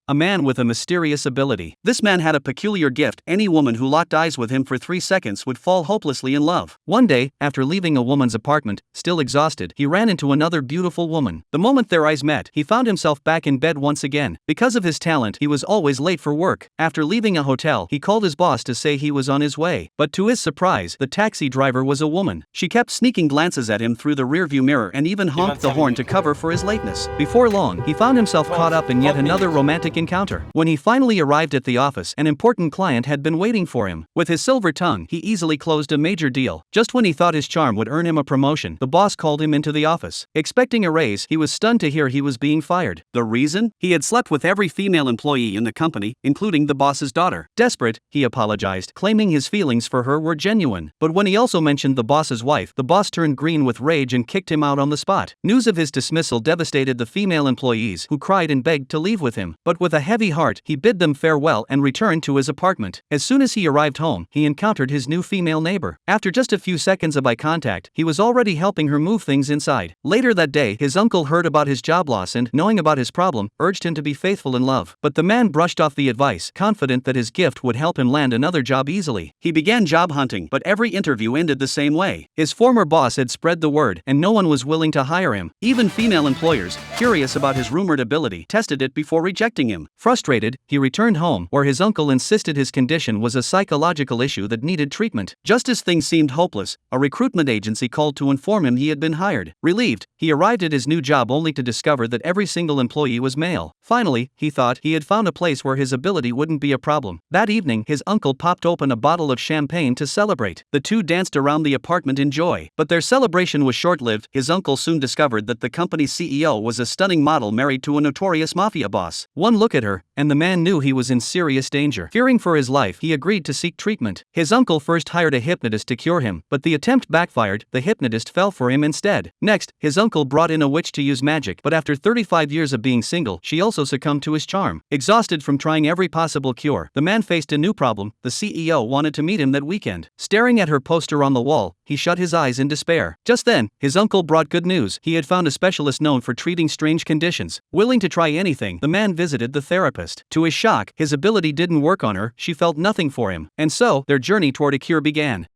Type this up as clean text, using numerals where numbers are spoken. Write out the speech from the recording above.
a man with a mysterious ability. This man had a peculiar gift. Any woman who locked eyes with him for 3 seconds would fall hopelessly in love. One day, after leaving a woman's apartment, still exhausted, he ran into another beautiful woman. The moment their eyes met, he found himself back in bed once again. Because of his talent, he was always late for work. After leaving a hotel, he called his boss to say he was on his way. But to his surprise, the taxi driver was a woman. She kept sneaking glances at him through the rearview mirror and even honked the horn to cover for his lateness. Before long, he found himself caught up in yet another romantic encounter. When he finally arrived at the office, an important client had been waiting for him. With his silver tongue, he easily closed a major deal. Just when he thought his charm would earn him a promotion, the boss called him into the office. Expecting a raise, he was stunned to hear he was being fired. The reason? He had slept with every female employee in the company, including the boss's daughter. Desperate, he apologized, claiming his feelings for her were genuine. But when he also mentioned the boss's wife, the boss turned green with rage and kicked him out on the spot. News of his dismissal devastated the female employees, who cried and begged to leave with him. But with a heavy heart, he bid them farewell and returned to his apartment. As soon as he arrived home, he encountered his new female neighbor. After just a few seconds of eye contact, he was already helping her move things inside. Later that day, his uncle heard about his job loss and, knowing about his problem, urged him to be faithful in love. But the man brushed off the advice, confident that his gift would help him land another job easily. He began job hunting, but every interview ended the same way. His former boss had spread the word, and no one was willing to hire him. Even female employers, curious about his rumored ability, tested it before rejecting him. Frustrated, he returned home, where his uncle insisted his condition was a psychological issue that needed treatment. Just as things seemed hopeless, a recruitment agency called to inform him he had been hired. Relieved, he arrived at his new job only to discover that every single employee was male. Finally, he thought he had found a place where his ability wouldn't be a problem. That evening, his uncle popped open a bottle of champagne to celebrate. The two danced around the apartment in joy. But their celebration was short-lived. His uncle soon discovered that the company's CEO was a stunning model married to a notorious mafia boss. One look at her, and the man knew he was in serious danger. Fearing for his life, he agreed to seek treatment. His uncle first hired a hypnotist to cure him, but the attempt backfired. The hypnotist fell for him instead. Next, his uncle brought in a witch to use magic, but after 35 years of being single, she also succumbed to his charm. Exhausted from trying every possible cure, the man faced a new problem. The CEO wanted to meet him that weekend. Staring at her poster on the wall, he shut his eyes in despair. Just then, his uncle brought good news. He had found a specialist known for treating strange conditions. Willing to try anything, the man visited the therapist. To his shock, his ability didn't work on her. She felt nothing for him. And so, their journey toward a cure began.